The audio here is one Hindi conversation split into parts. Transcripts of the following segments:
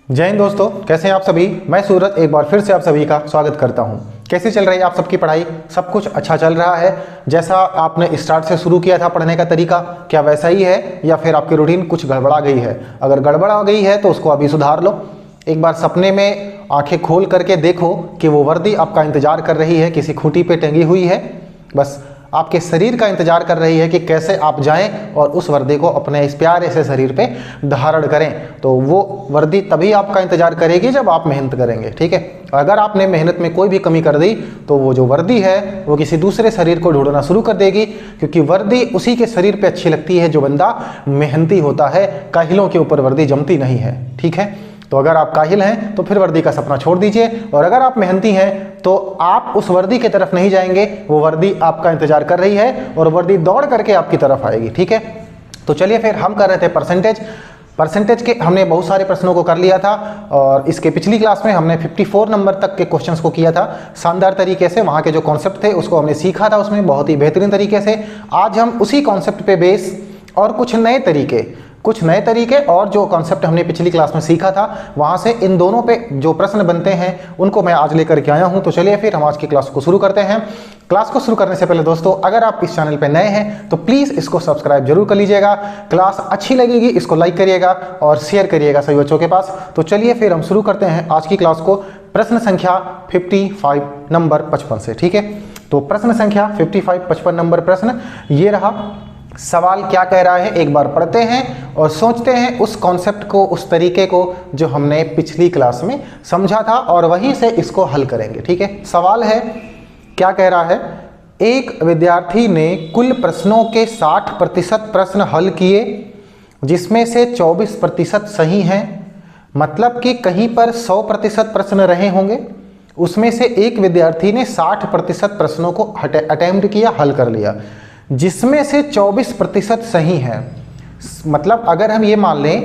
जय हिंद दोस्तों, कैसे हैं आप सभी। मैं सूरज एक बार फिर से आप सभी का स्वागत करता हूं। कैसी चल रही है आप सबकी पढ़ाई? सब कुछ अच्छा चल रहा है? जैसा आपने स्टार्ट से शुरू किया था पढ़ने का तरीका, क्या वैसा ही है या फिर आपकी रूटीन कुछ गड़बड़ा गई है? अगर गड़बड़ा गई है तो उसको अभी सुधार लो। एक बार सपने में आंखें खोल करके देखो कि वो वर्दी आपका इंतजार कर रही है, किसी खूंटी पे टंगी हुई है, बस आपके शरीर का इंतजार कर रही है कि कैसे आप जाएं और उस वर्दी को अपने इस प्यारे से शरीर पे धारण करें। तो वो वर्दी तभी आपका इंतजार करेगी जब आप मेहनत करेंगे, ठीक है। अगर आपने मेहनत में कोई भी कमी कर दी तो वो जो वर्दी है वो किसी दूसरे शरीर को ढूंढना शुरू कर देगी, क्योंकि वर्दी उसी के शरीर पे अच्छी लगती है जो बंदा मेहनती होता है। काहिलों के ऊपर वर्दी जमती नहीं है, ठीक है। तो अगर आप काहिल हैं तो फिर वर्दी का सपना छोड़ दीजिए, और अगर आप मेहनती हैं तो आप उस वर्दी की तरफ नहीं जाएंगे, वो वर्दी आपका इंतजार कर रही है और वर्दी दौड़ करके आपकी तरफ आएगी, ठीक है। तो चलिए फिर हम कर रहे थे परसेंटेज के हमने बहुत सारे प्रश्नों को कर लिया था, और इसके पिछली क्लास में हमने 54 नंबर तक के क्वेश्चंस को किया था शानदार तरीके से। वहाँ के जो कॉन्सेप्ट थे उसको हमने सीखा था उसमें बहुत ही बेहतरीन तरीके से। आज हम उसी कॉन्सेप्ट पे बेस और कुछ नए तरीके और जो कॉन्सेप्ट हमने पिछली क्लास में सीखा था वहाँ से इन दोनों पे जो प्रश्न बनते हैं उनको मैं आज लेकर के आया हूँ। तो चलिए फिर हम आज की क्लास को शुरू करते हैं। क्लास को शुरू करने से पहले दोस्तों, अगर आप इस चैनल पे नए हैं तो प्लीज़ इसको सब्सक्राइब जरूर कर लीजिएगा। क्लास अच्छी लगेगी इसको लाइक करिएगा और शेयर करिएगा सभी बच्चों के पास। तो चलिए फिर हम शुरू करते हैं आज की क्लास को प्रश्न संख्या 55 नंबर 55 से, ठीक है। तो प्रश्न संख्या 55 नंबर प्रश्न ये रहा। सवाल क्या कह रहा है एक बार पढ़ते हैं और सोचते हैं उस कॉन्सेप्ट को, उस तरीके को जो हमने पिछली क्लास में समझा था, और वहीं से इसको हल करेंगे, ठीक है। सवाल है, क्या कह रहा है? एक विद्यार्थी ने कुल प्रश्नों के 60% प्रश्न हल किए, जिसमें से 24% सही हैं। मतलब कि कहीं पर 100% प्रश्न रहे होंगे, उसमें से एक विद्यार्थी ने 60% प्रश्नों को अटेम्प्ट किया, हल कर लिया, जिसमें से 24% सही है। मतलब अगर हम ये मान लें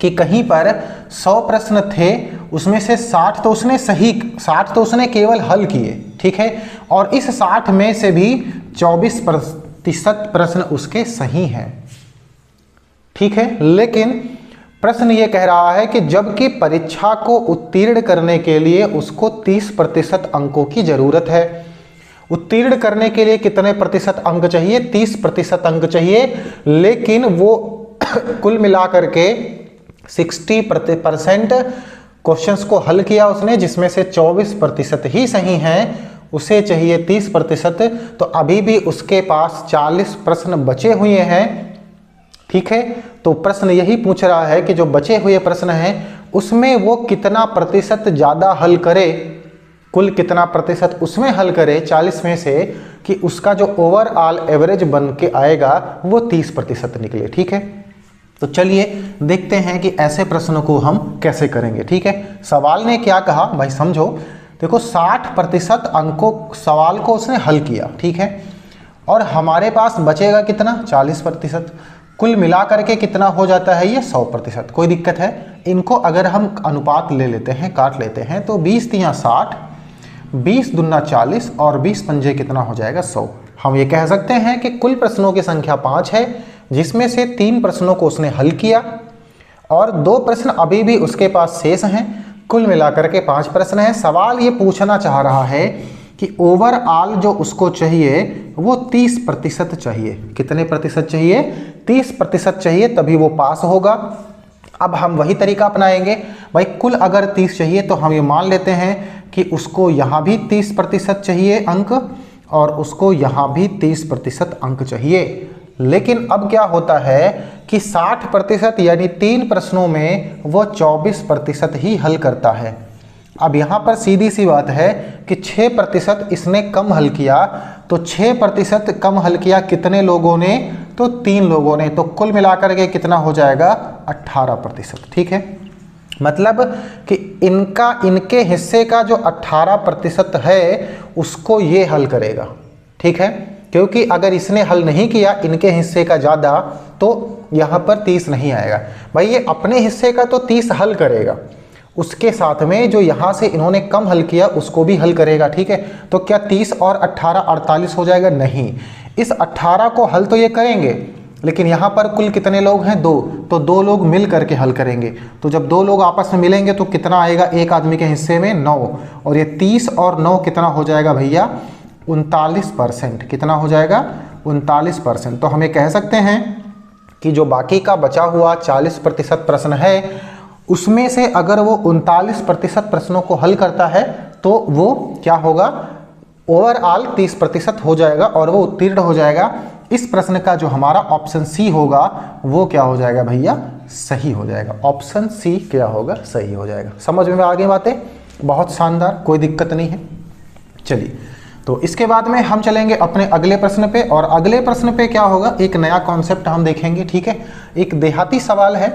कि कहीं पर 100 प्रश्न थे, उसमें से 60 तो उसने केवल हल किए, ठीक है, और इस 60 में से भी 24% प्रश्न उसके सही हैं, ठीक है। लेकिन प्रश्न ये कह रहा है कि जबकि परीक्षा को उत्तीर्ण करने के लिए उसको 30% अंकों की जरूरत है। उत्तीर्ण करने के लिए कितने प्रतिशत अंक चाहिए? 30% अंक चाहिए, लेकिन वो कुल मिलाकर के 60% क्वेश्चंस को हल किया उसने, जिसमें से 24% ही सही हैं। उसे चाहिए 30%, तो अभी भी उसके पास 40 प्रश्न बचे हुए हैं, ठीक है। तो प्रश्न यही पूछ रहा है कि जो बचे हुए प्रश्न हैं उसमें वो कितना प्रतिशत ज़्यादा हल करे, कुल कितना प्रतिशत उसमें हल करे 40 में से, कि उसका जो ओवरऑल एवरेज बन के आएगा वो 30% निकले, ठीक है। तो चलिए देखते हैं कि ऐसे प्रश्नों को हम कैसे करेंगे, ठीक है। सवाल ने क्या कहा भाई, समझो। देखो 60% अंकों सवाल को उसने हल किया, ठीक है, और हमारे पास बचेगा कितना? 40%। कुल मिलाकर के कितना हो जाता है ये? 100%। कोई दिक्कत है? इनको अगर हम अनुपात ले लेते हैं, काट लेते हैं, तो 20 तियां 60, 20 दूना 40 और 20 पंजे कितना हो जाएगा? 100। हम ये कह सकते हैं कि कुल प्रश्नों की संख्या 5 है, जिसमें से 3 प्रश्नों को उसने हल किया और 2 प्रश्न अभी भी उसके पास शेष हैं। कुल मिलाकर के 5 प्रश्न हैं। सवाल ये पूछना चाह रहा है कि ओवरऑल जो उसको चाहिए वो 30% चाहिए। कितने प्रतिशत चाहिए? 30% चाहिए, तभी वो पास होगा। अब हम वही तरीका अपनाएंगे भाई। कुल अगर 30 चाहिए तो हम ये मान लेते हैं कि उसको यहाँ भी 30% चाहिए अंक, और उसको यहाँ भी 30% अंक चाहिए। लेकिन अब क्या होता है कि 60% यानी 3 प्रश्नों में वो 24% ही हल करता है। अब यहाँ पर सीधी सी बात है कि 6% इसने कम हल किया, तो 6% कम हल किया कितने लोगों ने? तो 3 लोगों ने। तो कुल मिलाकर के कितना हो जाएगा? 18%, ठीक है। मतलब कि इनके हिस्से का जो 18% है उसको ये हल करेगा, ठीक है। क्योंकि अगर इसने हल नहीं किया इनके हिस्से का ज़्यादा, तो यहाँ पर 30 नहीं आएगा। भाई ये अपने हिस्से का तो 30 हल करेगा, उसके साथ में जो यहाँ से इन्होंने कम हल किया उसको भी हल करेगा, ठीक है। तो क्या 30 और 18 48 हो जाएगा? नहीं, इस 18 को हल तो ये करेंगे, लेकिन यहाँ पर कुल कितने लोग हैं? 2, तो 2 लोग मिल करके हल करेंगे। तो जब 2 लोग आपस में मिलेंगे तो कितना आएगा एक आदमी के हिस्से में? 9, और ये 30 और 9 कितना हो जाएगा भैया? 39%। कितना हो जाएगा? 39%। तो हमें कह सकते हैं कि जो बाकी का बचा हुआ 40% प्रश्न है उसमें से अगर वो 39% प्रश्नों को हल करता है तो वो क्या होगा? ओवरऑल 30% हो जाएगा और वो उत्तीर्ण हो जाएगा। इस प्रश्न का जो हमारा ऑप्शन सी होगा वो क्या हो जाएगा भैया? सही हो जाएगा। ऑप्शन सी क्या होगा? सही हो जाएगा। समझ में आ गई बातें? बहुत शानदार, कोई दिक्कत नहीं है। चलिए, तो इसके बाद में हम चलेंगे अपने अगले प्रश्न पे, और अगले प्रश्न पे क्या होगा? एक नया कॉन्सेप्ट हम देखेंगे। ठीक है, एक देहाती सवाल है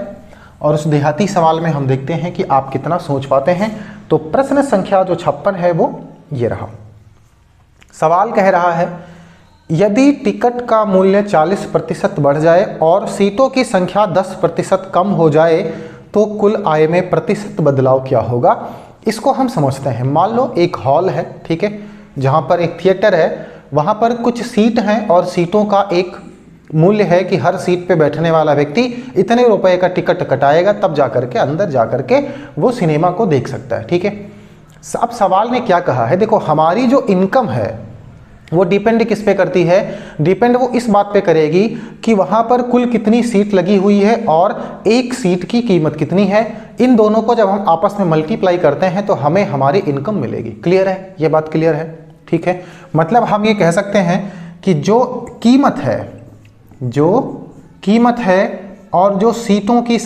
और उस देहाती सवाल में हम देखते हैं कि आप कितना सोच पाते हैं। तो प्रश्न संख्या जो 56 है वो ये रहा। सवाल कह रहा है, यदि टिकट का मूल्य 40% बढ़ जाए और सीटों की संख्या 10% कम हो जाए तो कुल आय में प्रतिशत बदलाव क्या होगा? इसको हम समझते हैं। मान लो एक हॉल है, ठीक है, जहाँ पर एक थिएटर है, वहाँ पर कुछ सीट हैं और सीटों का एक मूल्य है कि हर सीट पे बैठने वाला व्यक्ति इतने रुपए का टिकट कटाएगा, तब जाकर के अंदर जाकर के वो सिनेमा को देख सकता है। ठीक है, अब सवाल ने क्या कहा है? देखो, हमारी जो इनकम है वो डिपेंड किस पे करती है? डिपेंड वो इस बात पे करेगी कि वहाँ पर कुल कितनी सीट लगी हुई है और एक सीट की कीमत कितनी है। इन दोनों को जब हम आपस में मल्टीप्लाई करते हैं तो हमें हमारी इनकम मिलेगी। क्लियर है? ये बात क्लियर है? ठीक है, मतलब हम ये कह सकते हैं कि जो कीमत है और जो सीटों की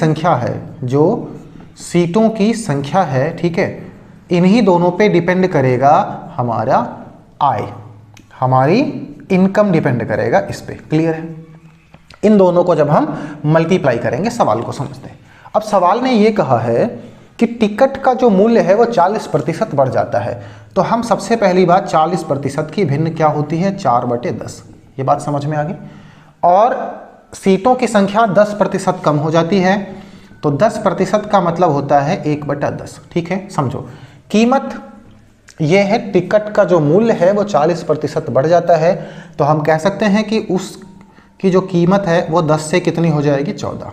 संख्या है, ठीक है, इन्हीं दोनों पे डिपेंड करेगा हमारा आय, हमारी इनकम डिपेंड करेगा इस पे। क्लियर है? इन दोनों को जब हम मल्टीप्लाई करेंगे, सवाल को समझते हैं। अब सवाल ने ये कहा है कि टिकट का जो मूल्य है वो 40% बढ़ जाता है, तो हम सबसे पहली बात 40% की भिन्न क्या होती है? 4/10। ये बात समझ में आ गई। और सीटों की संख्या 10% कम हो जाती है, तो 10% का मतलब होता है 1/10। ठीक है, समझो। कीमत ये है, टिकट का जो मूल्य है वो 40% बढ़ जाता है, तो हम कह सकते हैं कि उसकी जो कीमत है वो 10 से कितनी हो जाएगी? 14।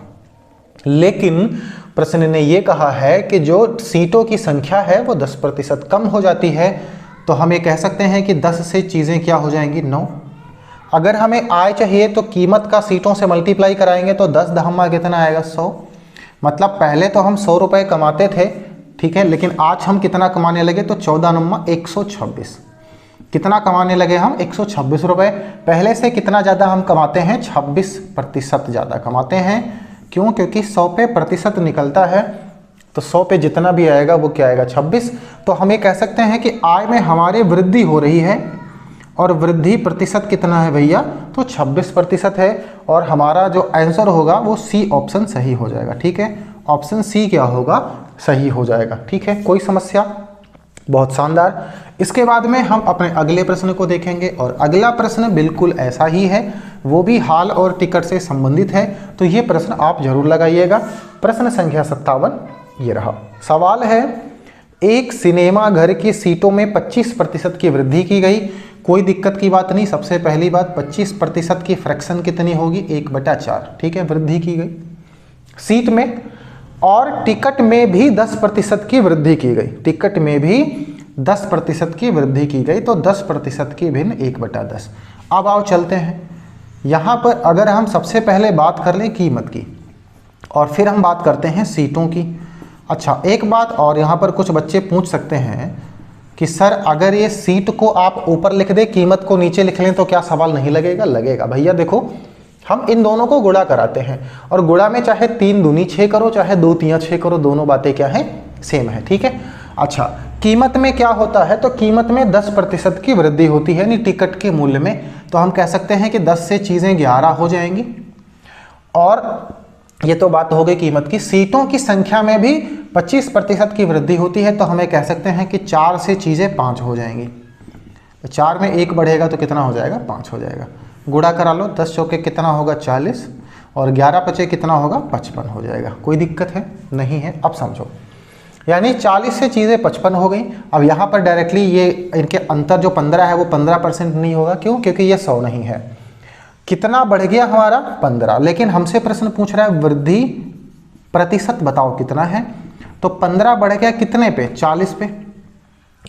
लेकिन प्रश्न ने ये कहा है कि जो सीटों की संख्या है वो 10% कम हो जाती है, तो हम ये कह सकते हैं कि 10 से चीज़ें क्या हो जाएंगी? 9। अगर हमें आय चाहिए तो कीमत का सीटों से मल्टीप्लाई कराएंगे तो 10 दहम्मा कितना आएगा? 100। मतलब पहले तो हम 100 रुपये कमाते थे, ठीक है, लेकिन आज हम कितना कमाने लगे? तो 14 नुम्मा 126। कितना कमाने लगे हम? 126 रुपये। पहले से कितना ज़्यादा हम कमाते हैं? 26% ज़्यादा कमाते हैं। क्यों? क्योंकि 100 पे प्रतिशत निकलता है, तो 100 पे जितना भी आएगा वो क्या आएगा? 26। तो हमें कह सकते हैं कि आय में हमारे वृद्धि हो रही है, और वृद्धि प्रतिशत कितना है भैया? तो 26% है, और हमारा जो आंसर होगा वो सी ऑप्शन सही हो जाएगा। ठीक है, ऑप्शन सी क्या होगा? सही हो जाएगा। ठीक है, कोई समस्या? बहुत शानदार। इसके बाद में हम अपने अगले प्रश्न को देखेंगे, और अगला प्रश्न बिल्कुल ऐसा ही है, वो भी हाल और टिकट से संबंधित है, तो ये प्रश्न आप जरूर लगाइएगा। प्रश्न संख्या 57 ये रहा। सवाल है, एक सिनेमा घर की सीटों में 25% की वृद्धि की गई। कोई दिक्कत की बात नहीं। सबसे पहली बात, 25% की फ्रैक्शन कितनी होगी? 1/4। ठीक है, वृद्धि की गई सीट में, और टिकट में भी 10% की वृद्धि की गई। टिकट में भी 10% की वृद्धि की गई, तो 10% की भिन्न 1/10। अब आओ चलते हैं यहाँ पर। अगर हम सबसे पहले बात कर लें कीमत की, और फिर हम बात करते हैं सीटों की। अच्छा, एक बात और, यहाँ पर कुछ बच्चे पूछ सकते हैं कि सर अगर ये सीट को आप ऊपर लिख दें, कीमत को नीचे लिख लें, तो क्या सवाल नहीं लगेगा? लगेगा भैया। देखो, हम इन दोनों को गुणा कराते हैं, और गुणा में चाहे 3 दूनी 6 करो, चाहे 2 तियां 6 करो, दोनों बातें क्या है? सेम है। ठीक है। अच्छा, कीमत में क्या होता है? तो कीमत में 10% की वृद्धि होती है, यानी टिकट के मूल्य में। तो हम कह सकते हैं कि 10 से चीज़ें 11 हो जाएंगी, और ये तो बात हो गई कीमत की। सीटों की संख्या में भी 25% की वृद्धि होती है, तो हमें कह सकते हैं कि 4 से चीज़ें 5 हो जाएंगी। तो 4 में 1 बढ़ेगा तो कितना हो जाएगा? 5 हो जाएगा। गुणा करा लो, 10 चौके कितना होगा? 40, और 11 पचे कितना होगा? 55 हो जाएगा। कोई दिक्कत है? नहीं है। अब समझो, यानी 40 से चीज़ें 55 हो गई। अब यहाँ पर डायरेक्टली ये इनके अंतर जो 15 है वो 15% नहीं होगा। क्यों? क्योंकि ये 100 नहीं है। कितना बढ़ गया हमारा 15, लेकिन हमसे प्रश्न पूछ रहा है वृद्धि प्रतिशत बताओ कितना है। तो 15 बढ़ गया कितने पे, 40 पे।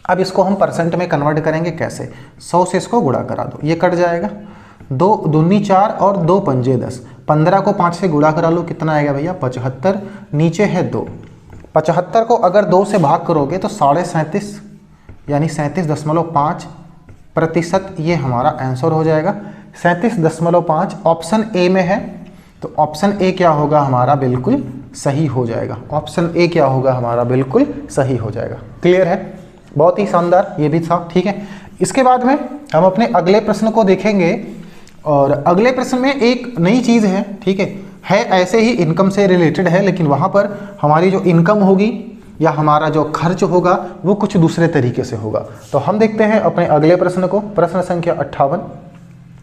अब इसको हम परसेंट में कन्वर्ट करेंगे कैसे, 100 से इसको गुणा करा दो, ये कट जाएगा, 2 दूनी 4 और 2 पंजे 10, 15 को 5 से गुणा करा लो, कितना आएगा भैया 75, नीचे है 2, 75 को अगर 2 से भाग करोगे तो 37.5 यानी 37.5%, ये हमारा आंसर हो जाएगा 37.5। ऑप्शन ए में है, तो ऑप्शन ए क्या होगा हमारा, बिल्कुल सही हो जाएगा। ऑप्शन ए क्या होगा हमारा, बिल्कुल सही हो जाएगा। क्लियर है, बहुत ही शानदार ये भी था। ठीक है, इसके बाद में हम अपने अगले प्रश्न को देखेंगे, और अगले प्रश्न में एक नई चीज़ है। ठीक है ऐसे ही इनकम से रिलेटेड है, लेकिन वहाँ पर हमारी जो इनकम होगी या हमारा जो खर्च होगा वो कुछ दूसरे तरीके से होगा। तो हम देखते हैं अपने अगले प्रश्न को, प्रश्न संख्या 58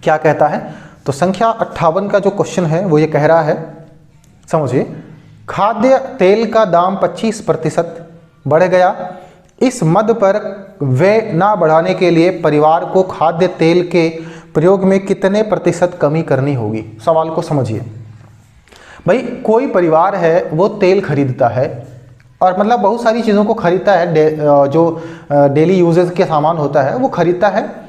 क्या कहता है। तो संख्या 58 का जो क्वेश्चन है वो ये कह रहा है, समझिए, खाद्य तेल का दाम 25% बढ़ गया, इस मद पर व्यय ना बढ़ाने के लिए परिवार को खाद्य तेल के प्रयोग में कितने प्रतिशत कमी करनी होगी। सवाल को समझिए भाई, कोई परिवार है वो तेल खरीदता है और मतलब बहुत सारी चीज़ों को खरीदता है, जो डेली यूजेस के सामान होता है वो खरीदता है,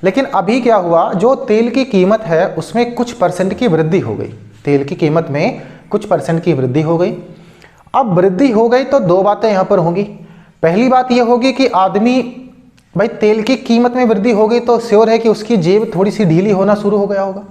लेकिन अभी क्या हुआ, जो तेल की कीमत है उसमें कुछ परसेंट की वृद्धि हो गई, तेल की कीमत में कुछ परसेंट की वृद्धि हो गई। अब वृद्धि हो गई तो दो बातें यहाँ पर होंगी। पहली बात यह होगी कि आदमी, भाई तेल की कीमत में वृद्धि हो गई तो श्योर है कि उसकी जेब थोड़ी सी ढीली होना शुरू हो गया होगा,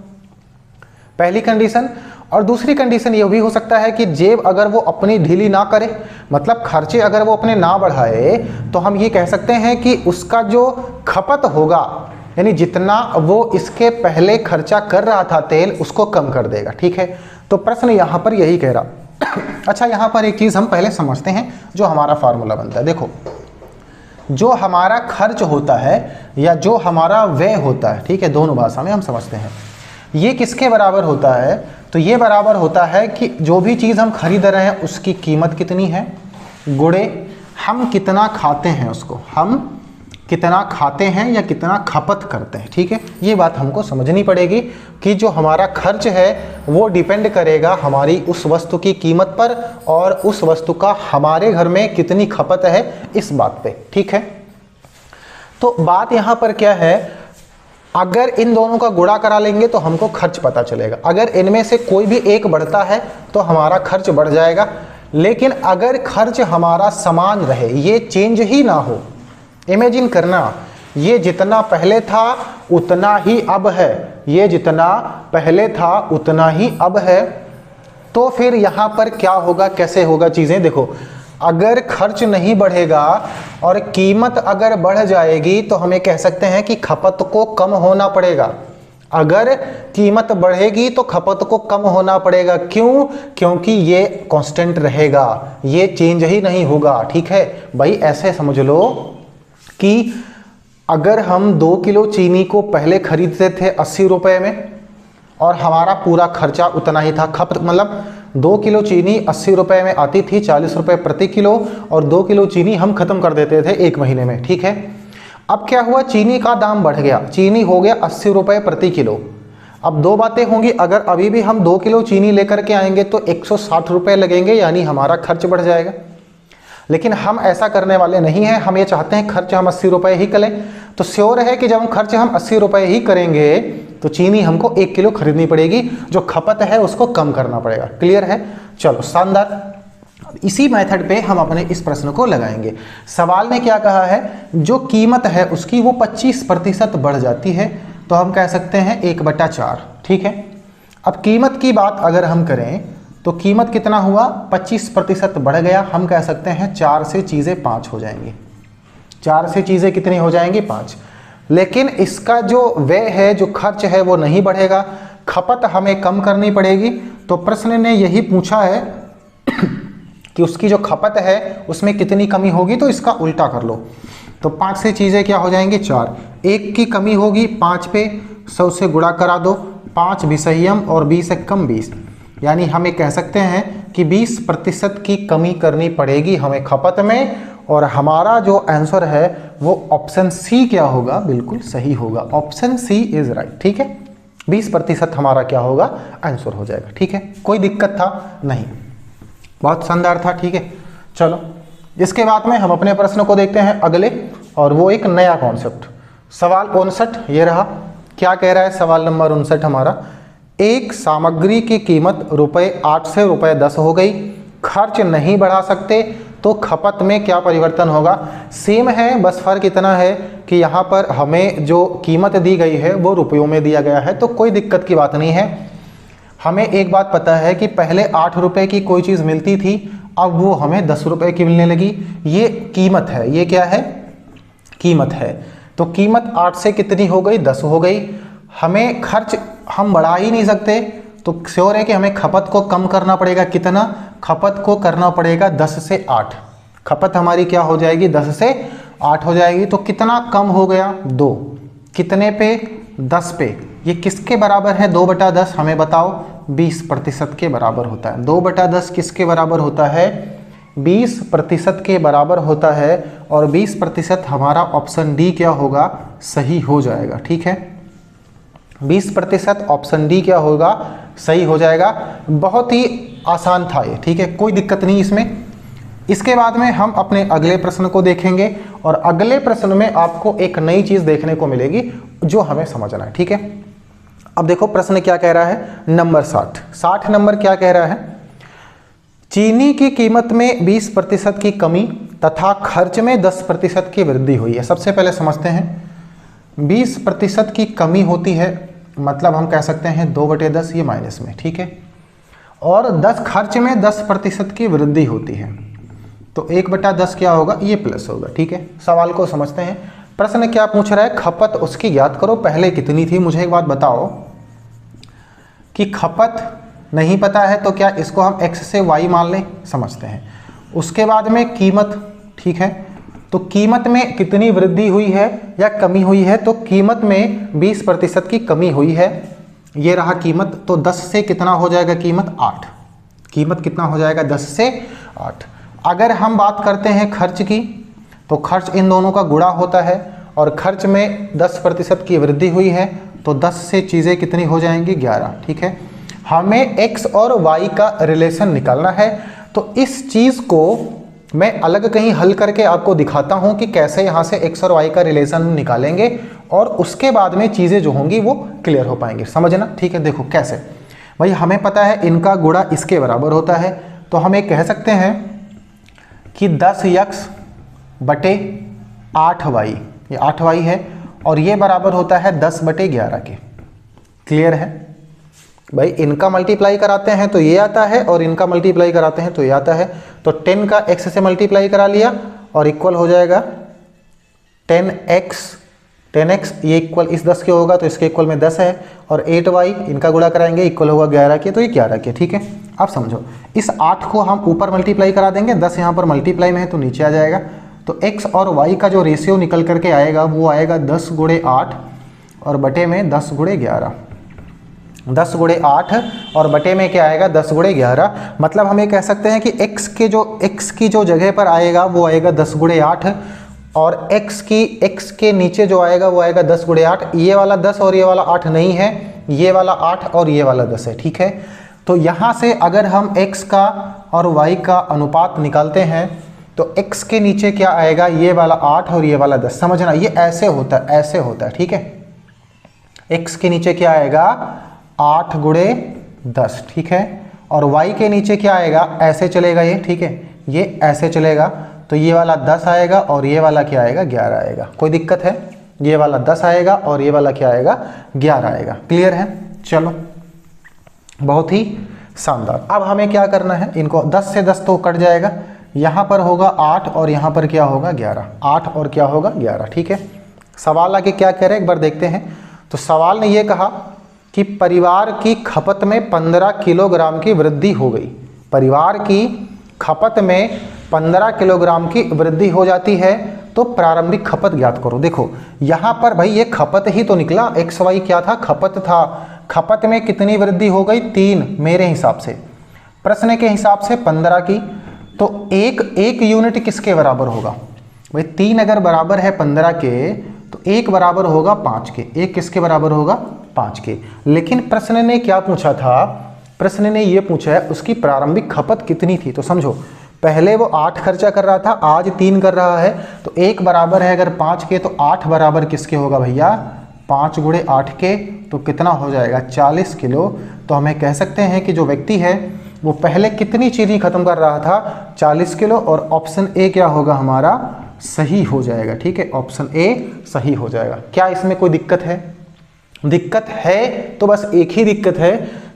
पहली कंडीशन। और दूसरी कंडीशन ये भी हो सकता है कि जेब अगर वो अपनी ढीली ना करे, मतलब खर्चे अगर वो अपने ना बढ़ाए, तो हम ये कह सकते हैं कि उसका जो खपत होगा, यानी जितना वो इसके पहले खर्चा कर रहा था तेल, उसको कम कर देगा। ठीक है, तो प्रश्न यहाँ पर यही कह रहा। अच्छा, यहाँ पर एक चीज़ हम पहले समझते हैं, जो हमारा फार्मूला बनता है। देखो, जो हमारा खर्च होता है या जो हमारा व्यय होता है, ठीक है, दोनों भाषा में हम समझते हैं, ये किसके बराबर होता है, तो ये बराबर होता है कि जो भी चीज़ हम खरीद रहे हैं उसकी कीमत कितनी है गुणे हम कितना खाते हैं, उसको हम कितना खाते हैं या कितना खपत करते हैं। ठीक है, ये बात हमको समझनी पड़ेगी कि जो हमारा खर्च है वो डिपेंड करेगा हमारी उस वस्तु की कीमत पर और उस वस्तु का हमारे घर में कितनी खपत है, इस बात पे। ठीक है, तो बात यहाँ पर क्या है, अगर इन दोनों का गुणा करा लेंगे तो हमको खर्च पता चलेगा। अगर इनमें से कोई भी एक बढ़ता है तो हमारा खर्च बढ़ जाएगा, लेकिन अगर खर्च हमारा समान रहे, ये चेंज ही ना हो, इमेजिन करना, ये जितना पहले था उतना ही अब है, ये जितना पहले था उतना ही अब है, तो फिर यहाँ पर क्या होगा, कैसे होगा चीज़ें। देखो, अगर खर्च नहीं बढ़ेगा और कीमत अगर बढ़ जाएगी तो हमें कह सकते हैं कि खपत को कम होना पड़ेगा। अगर कीमत बढ़ेगी तो खपत को कम होना पड़ेगा। क्यों? क्योंकि ये कांस्टेंट रहेगा, ये चेंज ही नहीं होगा। ठीक है भाई, ऐसे समझ लो कि अगर हम 2 किलो चीनी को पहले खरीदते थे 80 रुपये में और हमारा पूरा खर्चा उतना ही था, खपत मतलब 2 किलो चीनी 80 रुपये में आती थी, 40 रुपये प्रति किलो, और 2 किलो चीनी हम खत्म कर देते थे 1 महीने में। ठीक है, अब क्या हुआ, चीनी का दाम बढ़ गया, चीनी हो गया 80 रुपये प्रति किलो। अब दो बातें होंगी, अगर अभी भी हम 2 किलो चीनी लेकर के आएंगे तो 160 रुपये लगेंगे, यानी हमारा खर्च बढ़ जाएगा। लेकिन हम ऐसा करने वाले नहीं हैं, हम ये चाहते हैं खर्च हम 80 रुपये ही करें। तो श्योर है कि जब हम खर्च हम 80 रुपये ही करेंगे तो चीनी हमको 1 किलो खरीदनी पड़ेगी, जो खपत है उसको कम करना पड़ेगा। क्लियर है? चलो, शानदार। इसी मेथड पे हम अपने इस प्रश्न को लगाएंगे। सवाल ने क्या कहा है, जो कीमत है उसकी वो 25% बढ़ जाती है, तो हम कह सकते हैं 1/4। ठीक है, अब कीमत की बात अगर हम करें तो कीमत कितना हुआ, 25% बढ़ गया, हम कह सकते हैं 4 से चीज़ें 5 हो जाएंगी। 4 से चीज़ें कितनी हो जाएंगी, 5। लेकिन इसका जो व्यय है, जो खर्च है वो नहीं बढ़ेगा, खपत हमें कम करनी पड़ेगी। तो प्रश्न ने यही पूछा है कि उसकी जो खपत है उसमें कितनी कमी होगी, तो इसका उल्टा कर लो। तो 5 से चीज़ें क्या हो जाएंगी, 4, 1 की कमी होगी 5 पे, 100 से गुणा करा दो, 5 विषयम और 20 से कम 20, यानी हमें कह सकते हैं कि 20% की कमी करनी पड़ेगी हमें खपत में, और हमारा जो आंसर है वो ऑप्शन सी क्या होगा, बिल्कुल सही होगा। Option C is right. ठीक है, 20% हमारा क्या होगा, आंसर हो जाएगा। ठीक है, कोई दिक्कत था नहीं, बहुत शानदार था। ठीक है, चलो इसके बाद में हम अपने प्रश्न को देखते हैं अगले, और वो एक नया कॉन्सेप्ट। सवाल 59 ये रहा। क्या कह रहा है सवाल नंबर 59 हमारा, एक सामग्री की कीमत ₹8 से ₹10 हो गई, खर्च नहीं बढ़ा सकते तो खपत में क्या परिवर्तन होगा। सेम है, बस फर्क इतना है कि यहाँ पर हमें जो कीमत दी गई है वो रुपयों में दिया गया है, तो कोई दिक्कत की बात नहीं है। हमें एक बात पता है कि पहले 8 रुपए की कोई चीज़ मिलती थी, अब वो हमें 10 रुपए की मिलने लगी। ये कीमत है, ये क्या है, कीमत है। तो कीमत 8 से कितनी हो गई, 10 हो गई। हमें खर्च हम बढ़ा ही नहीं सकते, तो श्योर है कि हमें खपत को कम करना पड़ेगा। कितना, खपत को करना पड़ेगा 10 से 8। खपत हमारी क्या हो जाएगी, 10 से 8 हो जाएगी। तो कितना कम हो गया, 2। कितने पे, 10 पे। ये किसके बराबर है, 2/10, हमें बताओ। 20% के बराबर होता है। 2/10 किसके बराबर होता है, 20% के बराबर होता है। और 20% हमारा ऑप्शन डी क्या होगा, सही हो जाएगा। ठीक है, 20% ऑप्शन डी क्या होगा, सही हो जाएगा। बहुत ही आसान था ये। ठीक है, कोई दिक्कत नहीं इसमें। इसके बाद में हम अपने अगले प्रश्न को देखेंगे, और अगले प्रश्न में आपको एक नई चीज देखने को मिलेगी जो हमें समझना है। ठीक है, अब देखो प्रश्न क्या कह रहा है, नंबर 60 नंबर क्या कह रहा है, चीनी की कीमत में 20% की कमी तथा खर्च में 10% की वृद्धि हुई है। सबसे पहले समझते हैं, 20% की कमी होती है, मतलब हम कह सकते हैं 2/10, ये माइनस में। ठीक है, और 10 खर्च में 10% की वृद्धि होती है, तो 1/10 क्या होगा, ये प्लस होगा। ठीक है, सवाल को समझते हैं। प्रश्न क्या पूछ रहा है, खपत उसकी ज्ञात करो। पहले कितनी थी, मुझे एक बात बताओ कि खपत नहीं पता है तो क्या इसको हम x से y मान लें, समझते हैं। उसके बाद में कीमत, ठीक है, तो कीमत में कितनी वृद्धि हुई है या कमी हुई है, तो कीमत में 20% की कमी हुई है। ये रहा कीमत, तो 10 से कितना हो जाएगा कीमत, 8। कीमत कितना हो जाएगा, 10 से 8। अगर हम बात करते हैं खर्च की, तो खर्च इन दोनों का गुणा होता है, और खर्च में 10% की वृद्धि हुई है, तो 10 से चीज़ें कितनी हो जाएंगी, 11। ठीक है, हमें x और y का रिलेशन निकालना है। तो इस चीज़ को मैं अलग कहीं हल करके आपको दिखाता हूं कि कैसे यहाँ से x और y का रिलेशन निकालेंगे, और उसके बाद में चीज़ें जो होंगी वो क्लियर हो पाएंगे, समझना। ठीक है, देखो कैसे, भाई हमें पता है इनका गुणा इसके बराबर होता है, तो हम एक कह सकते हैं कि 10x बटे 8y, ये 8y है, और ये बराबर होता है 10/11 के। क्लियर है भाई, इनका मल्टीप्लाई कराते हैं तो ये आता है, और इनका मल्टीप्लाई कराते हैं तो ये आता है। तो 10 का x से मल्टीप्लाई करा लिया, और इक्वल हो जाएगा 10x, ये इक्वल इस 10 के होगा, तो इसके इक्वल में 10 है, और 8y इनका गुणा कराएंगे, इक्वल होगा 11 के, तो ये 11 के। ठीक है, अब समझो, इस 8 को हम ऊपर मल्टीप्लाई करा देंगे, 10 यहाँ पर मल्टीप्लाई में है तो नीचे आ जाएगा। तो x और y का जो रेशियो निकल करके आएगा वो आएगा 10 × 8 और बटे में 10 × 11। 10 × 8 और बटे में क्या आएगा, 10 × 11। मतलब हम ये कह सकते हैं कि x की जो जगह पर आएगा वो आएगा 10 × 8, और x के नीचे जो आएगा वो आएगा 10 × 8। ये वाला 10 और ये वाला 8 नहीं है, ये वाला 8 और ये वाला 10 है। ठीक है, तो यहाँ से अगर हम x का और y का अनुपात निकालते हैं तो x के नीचे क्या आएगा, ये वाला 8 और ये वाला 10। समझना, ये ऐसे होता है, ऐसे होता है। ठीक है, x के नीचे क्या आएगा, 8 × 10। ठीक है, और y के नीचे क्या आएगा, ऐसे चलेगा ये। ठीक है, ये ऐसे चलेगा, तो ये वाला 10 आएगा और ये वाला क्या आएगा, 11 आएगा। कोई दिक्कत है, ये वाला 10 आएगा और ये वाला क्या आएगा, 11 आएगा। क्लियर है, चलो बहुत ही शानदार। अब हमें क्या करना है, इनको 10 से 10 तो कट जाएगा, यहाँ पर होगा 8 और यहाँ पर क्या होगा, 11। 8 और क्या होगा, 11। ठीक है, सवाल आगे क्या कह रहे हैं एक बार देखते हैं। तो सवाल ने ये कहा कि परिवार की खपत में 15 किलोग्राम की वृद्धि हो गई। परिवार की खपत में 15 किलोग्राम की वृद्धि हो जाती है, तो प्रारंभिक खपत ज्ञात करो। देखो यहाँ पर भाई ये खपत ही तो निकला, एक्स वाई क्या था, खपत था। खपत में कितनी वृद्धि हो गई, 3 मेरे हिसाब से, प्रश्न के हिसाब से 15 की। तो एक यूनिट किसके बराबर होगा भाई, 3 अगर बराबर है 15 के तो 1 बराबर होगा 5 के। 1 किसके बराबर होगा, 5 के। लेकिन प्रश्न ने क्या पूछा था, प्रश्न ने ये पूछा है उसकी प्रारंभिक खपत कितनी थी। तो समझो पहले वो 8 खर्चा कर रहा था, आज 3 कर रहा है, तो 1 बराबर है अगर 5 के तो 8 बराबर किसके होगा भैया, 5 गुणे 8 के, तो कितना हो जाएगा 40 किलो। तो हमें कह सकते हैं कि जो व्यक्ति है वो पहले कितनी चीनी खत्म कर रहा था, 40 किलो, और ऑप्शन ए क्या होगा हमारा, सही हो जाएगा। ठीक है, ऑप्शन ए सही हो जाएगा। क्या इसमें कोई दिक्कत है? दिक्कत है तो बस एक ही दिक्कत है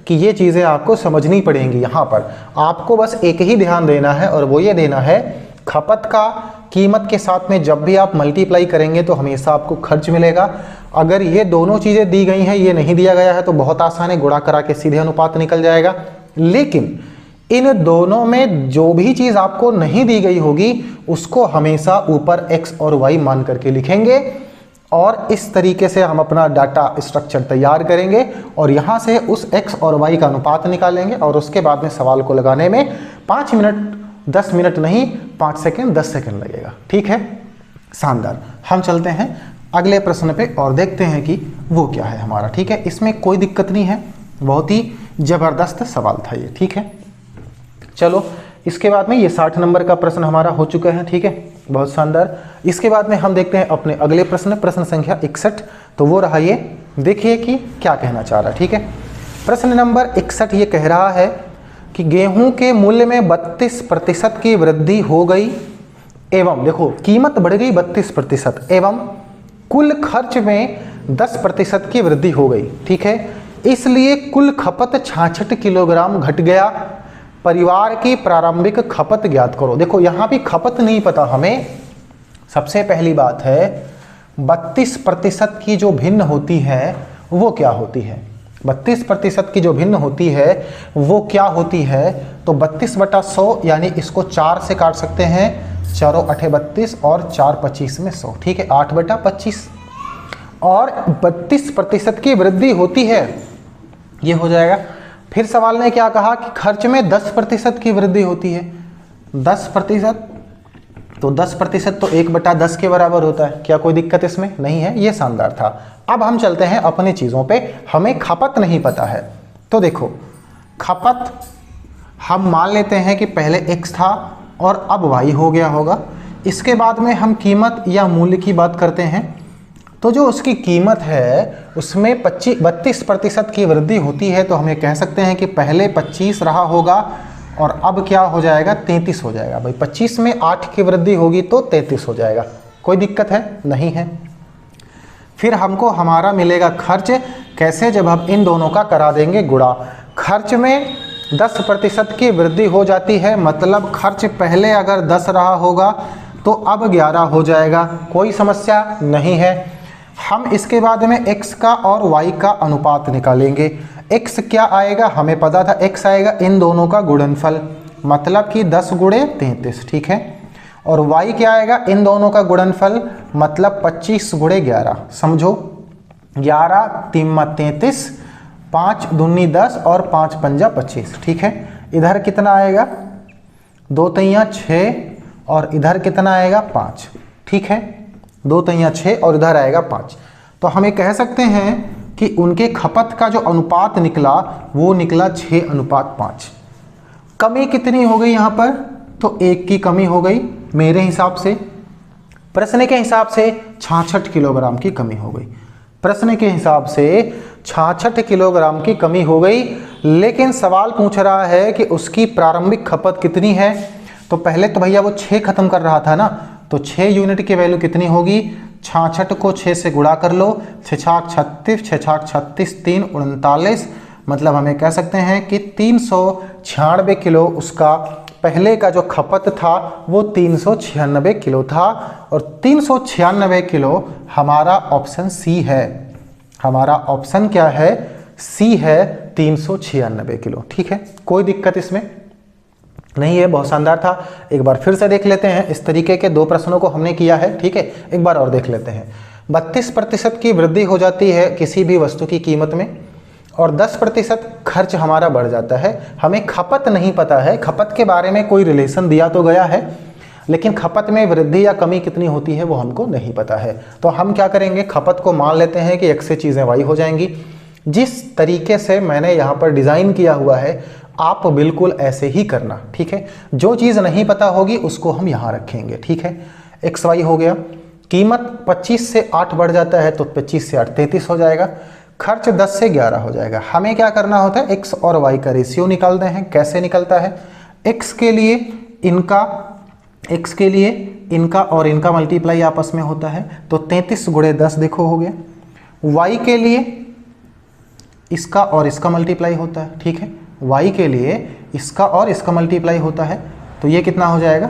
कि ये चीज़ें आपको समझनी पड़ेंगी। यहाँ पर आपको बस एक ही ध्यान देना है और वो ये देना है, खपत का कीमत के साथ में जब भी आप मल्टीप्लाई करेंगे तो हमेशा आपको खर्च मिलेगा। अगर ये दोनों चीज़ें दी गई हैं, ये नहीं दिया गया है, तो बहुत आसान है, गुणा करा के सीधे अनुपात निकल जाएगा। लेकिन इन दोनों में जो भी चीज़ आपको नहीं दी गई होगी उसको हमेशा ऊपर x और y मान करके लिखेंगे, और इस तरीके से हम अपना डाटा स्ट्रक्चर तैयार करेंगे और यहाँ से उस x और y का अनुपात निकालेंगे, और उसके बाद में सवाल को लगाने में 5 मिनट 10 मिनट नहीं, 5 सेकंड 10 सेकंड लगेगा। ठीक है, शानदार। हम चलते हैं अगले प्रश्न पे और देखते हैं कि वो क्या है हमारा। ठीक है, इसमें कोई दिक्कत नहीं है, बहुत ही जबरदस्त सवाल था ये। ठीक है, चलो इसके बाद में ये 60 नंबर का प्रश्न हमारा हो चुका है। ठीक है, बहुत शानदार। इसके बाद में हम देखते हैं अपने अगले प्रश्न, प्रश्न संख्या 61। तो वो रहा ये, देखिए कि क्या कहना चाह रहा है। ठीक है, प्रश्न नंबर 61 ये कह रहा है कि गेहूं के मूल्य में 32% की वृद्धि हो गई एवं, देखो कीमत बढ़ गई 32% एवं कुल खर्च में 10% की वृद्धि हो गई। ठीक है, इसलिए कुल खपत 66 किलोग्राम घट गया। परिवार की प्रारंभिक खपत ज्ञात करो। देखो यहाँ भी खपत नहीं पता हमें। सबसे पहली बात है 32% की जो भिन्न होती है वो क्या होती है, 32% की जो भिन्न होती है वो क्या होती है। तो 32/100 यानी इसको 4 से काट सकते हैं, 4 8 32 और 4 25 में 100। ठीक है, 8/25। और 32% की वृद्धि होती है, ये हो जाएगा। फिर सवाल ने क्या कहा कि खर्च में 10% की वृद्धि होती है। 10%, तो 10% तो 1/10 के बराबर होता है। क्या कोई दिक्कत इसमें नहीं है? ये शानदार था। अब हम चलते हैं अपनी चीज़ों पे। हमें खपत नहीं पता है, तो देखो खपत हम मान लेते हैं कि पहले x था और अब y हो गया होगा। इसके बाद में हम कीमत या मूल्य की बात करते हैं, तो जो उसकी कीमत है उसमें 32% की वृद्धि होती है। तो हमें कह सकते हैं कि पहले 25 रहा होगा और अब क्या हो जाएगा, 33 हो जाएगा। भाई 25 में 8 की वृद्धि होगी तो 33 हो जाएगा। कोई दिक्कत है? नहीं है। फिर हमको हमारा मिलेगा खर्च। कैसे? जब हम इन दोनों का करा देंगे गुणा। खर्च में 10% की वृद्धि हो जाती है, मतलब खर्च पहले अगर 10 रहा होगा तो अब 11 हो जाएगा। कोई समस्या नहीं है। हम इसके बाद में x का और y का अनुपात निकालेंगे। x क्या आएगा, हमें पता था x आएगा इन दोनों का गुणनफल, मतलब कि 10 गुणे 33। ठीक है, और y क्या आएगा, इन दोनों का गुणनफल, मतलब 25 गुणे 11। समझो 11 3 33, 5 दूनी 10 और 5 पंजा 25। ठीक है, इधर कितना आएगा, 2 तिया 6 और इधर कितना आएगा 5। ठीक है, 2 तिया 6 और इधर आएगा 5। तो हमें कह सकते हैं कि उनके खपत का जो अनुपात निकला वो निकला 6:5। कमी कितनी हो गई यहाँ पर, तो 1 की कमी हो गई मेरे हिसाब से। प्रश्न के हिसाब से 66 किलोग्राम की कमी हो गई। प्रश्न के हिसाब से 66 किलोग्राम की कमी हो गई, लेकिन सवाल पूछ रहा है कि उसकी प्रारंभिक खपत कितनी है। तो पहले तो भैया वो 6 खत्म कर रहा था ना, तो 6 यूनिट की वैल्यू कितनी होगी, 66 को 6 से गुणा कर लो, 6 छाक 36, 6 छाक 36, 3 39, मतलब हमें कह सकते हैं कि 396 किलो उसका पहले का जो खपत था वो 396 किलो था। और 396 किलो हमारा ऑप्शन सी है। हमारा ऑप्शन क्या है, सी है, 396 किलो। ठीक है, कोई दिक्कत इसमें नहीं है। बहुत शानदार था। एक बार फिर से देख लेते हैं। इस तरीके के 2 प्रश्नों को हमने किया है। ठीक है, एक बार और देख लेते हैं। 32% की वृद्धि हो जाती है किसी भी वस्तु की कीमत में और 10% खर्च हमारा बढ़ जाता है। हमें खपत नहीं पता है। खपत के बारे में कोई रिलेशन दिया तो गया है, लेकिन खपत में वृद्धि या कमी कितनी होती है वो हमको नहीं पता है। तो हम क्या करेंगे, खपत को मान लेते हैं कि x से चीज़ें y हो जाएंगी। जिस तरीके से मैंने यहाँ पर डिज़ाइन किया हुआ है आप बिल्कुल ऐसे ही करना, ठीक है। जो चीज़ नहीं पता होगी उसको हम यहाँ रखेंगे, ठीक है। एक्स वाई हो गया, कीमत 25 से 8 बढ़ जाता है तो 25 से 8 33 हो जाएगा, खर्च 10 से 11 हो जाएगा। हमें क्या करना होता है, एक्स और वाई का रेशियो निकालते हैं। कैसे निकलता है, एक्स के लिए इनका और इनका मल्टीप्लाई आपस में होता है तो 33 गुणे 10 देखो हो गया। वाई के लिए इसका और इसका मल्टीप्लाई होता है, ठीक है। वाई के लिए इसका और इसका मल्टीप्लाई होता है तो ये कितना हो जाएगा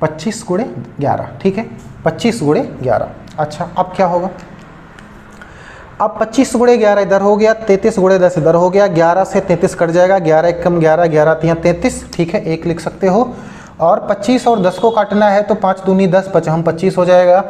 25 गुणे 11, ठीक है। 25 गुणे 11। अच्छा अब क्या होगा, अब 25 गुणे 11 इधर हो गया, 33 गुणे 10 इधर हो गया, 11 से 33 कट जाएगा, 11 एकम 11, 11 तियां 33, ठीक है। 1 लिख सकते हो। और 25 और 10 को काटना है तो 5 दूनी 10, 5 हम 25 हो जाएगा।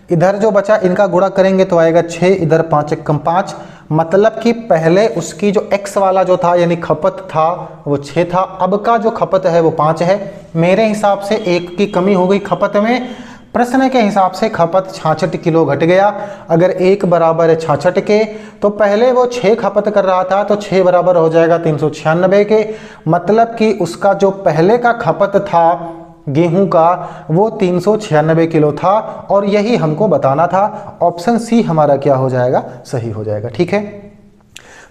इधर जो बचा इनका गुणा करेंगे तो आएगा 6, इधर 5 एकम 5, मतलब कि पहले उसकी जो x वाला जो था यानी खपत था वो 6 था, अब का जो खपत है वो 5 है। मेरे हिसाब से 1 की कमी हो गई खपत में, प्रश्न के हिसाब से खपत 66 किलो घट गया। अगर 1 बराबर है 66 के तो पहले वो 6 खपत कर रहा था तो 6 बराबर हो जाएगा 396 के, मतलब कि उसका जो पहले का खपत था गेहूं का वो 396 किलो था और यही हमको बताना था। ऑप्शन सी हमारा क्या हो जाएगा, सही हो जाएगा, ठीक है।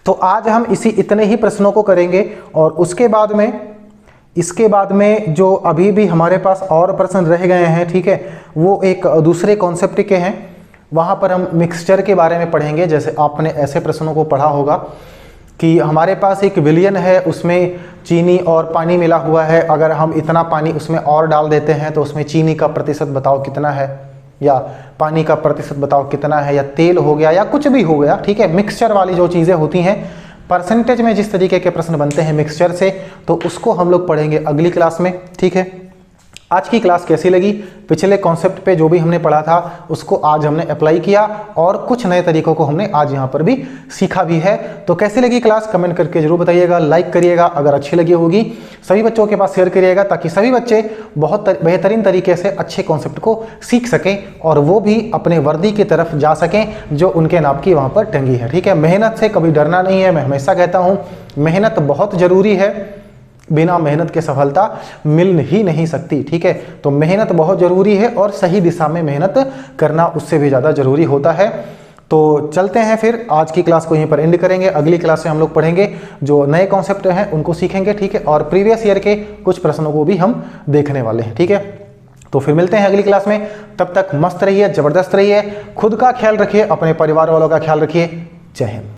तो आज हम इतने ही प्रश्नों को करेंगे और इसके बाद में जो अभी भी हमारे पास और प्रश्न रह गए हैं, ठीक है, वो एक दूसरे कॉन्सेप्ट के हैं। वहाँ पर हम मिक्सचर के बारे में पढ़ेंगे। जैसे आपने ऐसे प्रश्नों को पढ़ा होगा कि हमारे पास एक विलियन है, उसमें चीनी और पानी मिला हुआ है, अगर हम इतना पानी उसमें और डाल देते हैं तो उसमें चीनी का प्रतिशत बताओ कितना है, या पानी का प्रतिशत बताओ कितना है, या तेल हो गया या कुछ भी हो गया, ठीक है। मिक्सचर वाली जो चीज़ें होती हैं, परसेंटेज में जिस तरीके के प्रश्न बनते हैं मिक्सचर से, तो उसको हम लोग पढ़ेंगे अगली क्लास में, ठीक है। आज की क्लास कैसी लगी, पिछले कॉन्सेप्ट पे जो भी हमने पढ़ा था उसको आज हमने अप्लाई किया और कुछ नए तरीकों को हमने आज यहाँ पर भी सीखा भी है। तो कैसी लगी क्लास कमेंट करके जरूर बताइएगा, लाइक करिएगा अगर अच्छी लगी होगी, सभी बच्चों के पास शेयर करिएगा ताकि सभी बच्चे बहुत बेहतरीन तरीके से अच्छे कॉन्सेप्ट को सीख सकें और वो भी अपने वर्दी की तरफ जा सकें जो उनके नाप की वहाँ पर टंगी है, ठीक है। मेहनत से कभी डरना नहीं है, मैं हमेशा कहता हूँ मेहनत बहुत ज़रूरी है, बिना मेहनत के सफलता मिल ही नहीं सकती, ठीक है। तो मेहनत बहुत ज़रूरी है और सही दिशा में मेहनत करना उससे भी ज़्यादा ज़रूरी होता है। तो चलते हैं फिर, आज की क्लास को यहीं पर एंड करेंगे। अगली क्लास में हम लोग पढ़ेंगे जो नए कॉन्सेप्ट हैं उनको सीखेंगे, ठीक है, और प्रीवियस ईयर के कुछ प्रश्नों को भी हम देखने वाले हैं, ठीक है। तो फिर मिलते हैं अगली क्लास में, तब तक मस्त रहिए, ज़बरदस्त रहिए, खुद का ख्याल रखिए, अपने परिवार वालों का ख्याल रखिए। जय हिंद।